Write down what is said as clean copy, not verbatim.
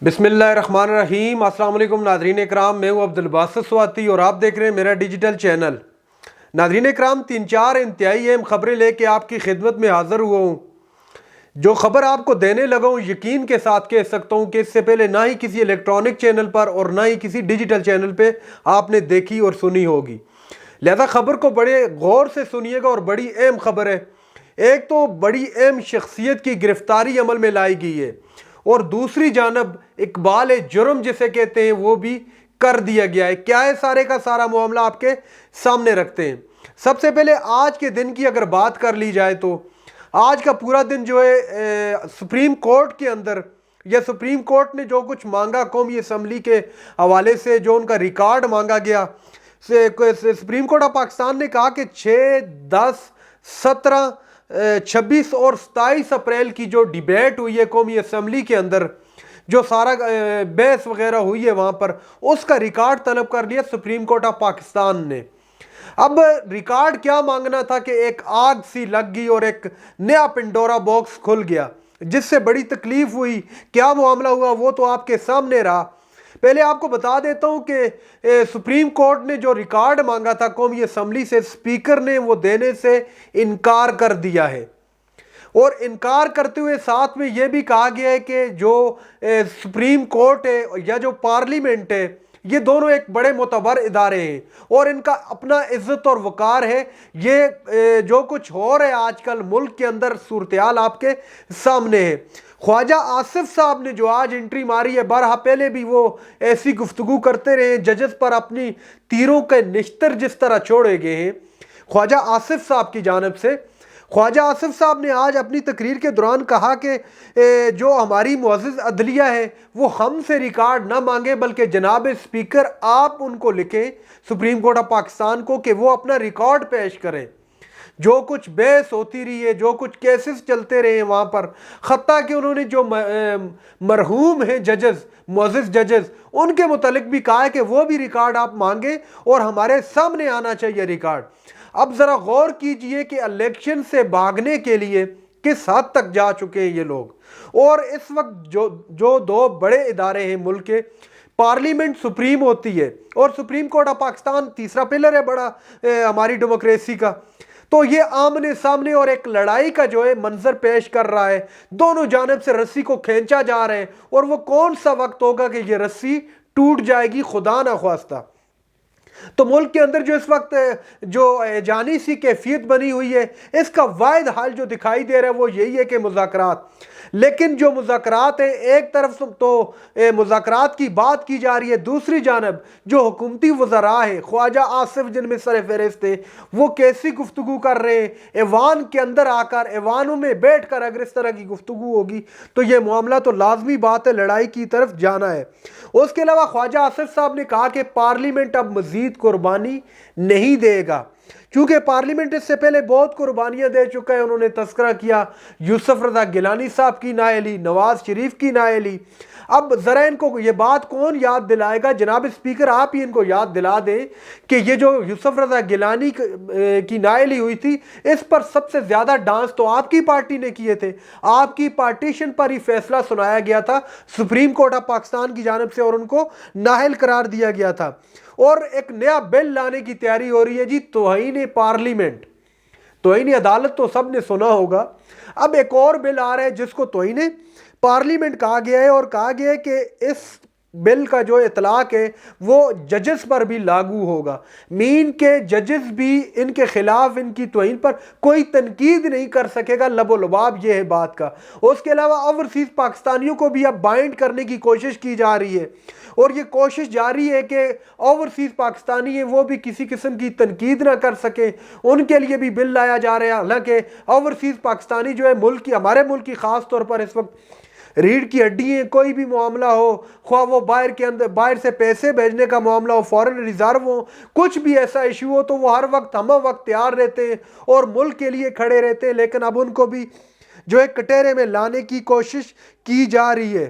بسم اللہ الرحمن الرحیم۔ السلام علیکم ناظرین اکرام، میں ہوں عبدالباسط سواتی اور آپ دیکھ رہے ہیں میرا ڈیجیٹل چینل۔ ناظرین اکرام، 3-4 انتہائی اہم خبریں لے کے آپ کی خدمت میں حاضر ہوا ہوں۔ جو خبر آپ کو دینے لگا ہوں یقین کے ساتھ کہہ سکتا ہوں کہ اس سے پہلے نہ ہی کسی الیکٹرانک چینل پر اور نہ ہی کسی ڈیجیٹل چینل پہ آپ نے دیکھی اور سنی ہوگی، لہذا خبر کو بڑے غور سے سنیے گا اور بڑی اہم خبر ہے۔ ایک تو بڑی اہم شخصیت کی گرفتاری عمل میں لائی گئی ہے اور دوسری جانب اقبال جرم جسے کہتے ہیں وہ بھی کر دیا گیا ہے۔ کیا ہے سارے کا سارا معاملہ آپ کے سامنے رکھتے ہیں۔ سب سے پہلے آج کے دن کی اگر بات کر لی جائے تو آج کا پورا دن جو ہے سپریم کورٹ کے اندر یا سپریم کورٹ نے جو کچھ مانگا قومی اسمبلی کے حوالے سے، جو ان کا ریکارڈ مانگا گیا، سپریم کورٹ آف پاکستان نے کہا کہ 6، 10، 17، 26 اور 27 اپریل کی جو ڈیبیٹ ہوئی ہے قومی اسمبلی کے اندر، جو سارا بحث وغیرہ ہوئی ہے وہاں پر، اس کا ریکارڈ طلب کر لیا سپریم کورٹ آف پاکستان نے۔ اب ریکارڈ کیا مانگنا تھا کہ ایک آگ سی لگ گئی اور ایک نیا پنڈورا باکس کھل گیا، جس سے بڑی تکلیف ہوئی۔ کیا معاملہ ہوا وہ تو آپ کے سامنے رہا۔ پہلے آپ کو بتا دیتا ہوں کہ سپریم کورٹ نے جو ریکارڈ مانگا تھا قومی اسمبلی سے، اسپیکر نے وہ دینے سے انکار کر دیا ہے، اور انکار کرتے ہوئے ساتھ میں یہ بھی کہا گیا ہے کہ جو سپریم کورٹ ہے یا جو پارلیمنٹ ہے، یہ دونوں ایک بڑے معتبر ادارے ہیں اور ان کا اپنا عزت اور وقار ہے۔ یہ جو کچھ ہو رہا ہے آج کل ملک کے اندر، صورتحال آپ کے سامنے ہے۔ خواجہ آصف صاحب نے جو آج انٹری ماری ہے، بارہا پہلے بھی وہ ایسی گفتگو کرتے رہے، ججز پر اپنی تیروں کے نشتر جس طرح چھوڑے گئے ہیں خواجہ آصف صاحب کی جانب سے۔ خواجہ آصف صاحب نے آج اپنی تقریر کے دوران کہا کہ جو ہماری معزز عدلیہ ہے وہ ہم سے ریکارڈ نہ مانگے، بلکہ جناب اسپیکر آپ ان کو لکھیں سپریم کورٹ آف پاکستان کو کہ وہ اپنا ریکارڈ پیش کریں۔ جو کچھ بحث ہوتی رہی ہے، جو کچھ کیسز چلتے رہے ہیں وہاں پر، حتیٰ کہ انہوں نے جو مرحوم ہیں ججز، معزز ججز، ان کے متعلق بھی کہا ہے کہ وہ بھی ریکارڈ آپ مانگیں اور ہمارے سامنے آنا چاہیے ریکارڈ۔ اب ذرا غور کیجئے کہ الیکشن سے بھاگنے کے لیے کس حد تک جا چکے ہیں یہ لوگ۔ اور اس وقت جو دو بڑے ادارے ہیں ملک کے، پارلیمنٹ سپریم ہوتی ہے اور سپریم کورٹ آف پاکستان تیسرا پلر ہے بڑا ہماری ڈیموکریسی کا، تو یہ آمنے سامنے اور ایک لڑائی کا جو ہے منظر پیش کر رہا ہے۔ دونوں جانب سے رسی کو کھینچا جا رہا ہے، اور وہ کون سا وقت ہوگا کہ یہ رسی ٹوٹ جائے گی، خدا نہ خواستہ۔ تو ملک کے اندر جو اس وقت جو جانی سی کیفیت بنی ہوئی ہے، اس کا واحد حل جو دکھائی دے رہا ہے وہ یہی ہے کہ مذاکرات۔ لیکن جو مذاکرات ہیں، ایک طرف تو مذاکرات کی بات کی جا رہی ہے، دوسری جانب جو حکومتی وزراء ہیں، خواجہ آصف جن میں سر فہرست ہیں، وہ کیسی گفتگو کر رہے ہیں ایوان کے اندر آ کر، ایوانوں میں بیٹھ کر اگر اس طرح کی گفتگو ہوگی تو یہ معاملہ تو لازمی بات ہے لڑائی کی طرف جانا ہے۔ اس کے علاوہ خواجہ آصف صاحب نے کہا کہ پارلیمنٹ اب مزید قربانی نہیں دے گا، کیونکہ پارلیمنٹ اس سے پہلے بہت قربانیاں دے چکا ہے۔ انہوں نے تذکرہ کیا یوسف رضا گیلانی صاحب کی نااہلی، نواز شریف کی نااہلی۔ اب ذرا ان کو یہ بات کون یاد دلائے گا؟ جناب اسپیکر آپ ہی ان کو یاد دلا دیں کہ یہ جو یوسف رضا گیلانی کی نااہلی ہوئی تھی، اس پر سب سے زیادہ ڈانس تو آپ کی پارٹی نے کیے تھے۔ آپ کی پارٹیشن پر ہی فیصلہ سنایا گیا تھا سپریم کورٹ آف پاکستان کی جانب سے اور ان کو نااہل قرار دیا گیا تھا۔ اور ایک نیا بل لانے کی تیاری ہو رہی ہے جی، توہین پارلیمنٹ، توہین عدالت تو سب نے سنا ہوگا۔ اب ایک اور بل آ رہا ہے جس کو توہین پارلیمنٹ کہا گیا ہے، اور کہا گیا ہے کہ اس بل کا جو اطلاق ہے وہ ججز پر بھی لاگو ہوگا، مین کہ ججز بھی ان کے خلاف ان کی توہین پر کوئی تنقید نہیں کر سکے گا۔ لب و لباب یہ ہے بات کا۔ اس کے علاوہ اوورسیز پاکستانیوں کو بھی اب بائنڈ کرنے کی کوشش کی جا رہی ہے، اور یہ کوشش جاری ہے کہ اوورسیز پاکستانی ہیں وہ بھی کسی قسم کی تنقید نہ کر سکیں، ان کے لیے بھی بل لایا جا رہا ہے۔ حالانکہ اوورسیز پاکستانی جو ہے ملک کی، ہمارے ملک کی خاص طور پر اس وقت ریڑھ کی ہڈی ہیں، کوئی بھی معاملہ ہو، خواہ وہ باہر سے پیسے بھیجنے کا معاملہ ہو، فورن ریزرو ہو، کچھ بھی ایسا ایشو ہو تو وہ ہر وقت ہمہ وقت تیار رہتے ہیں اور ملک کے لیے کھڑے رہتے ہیں۔ لیکن اب ان کو بھی جو ہے کٹہرے میں لانے کی کوشش کی جا رہی ہے۔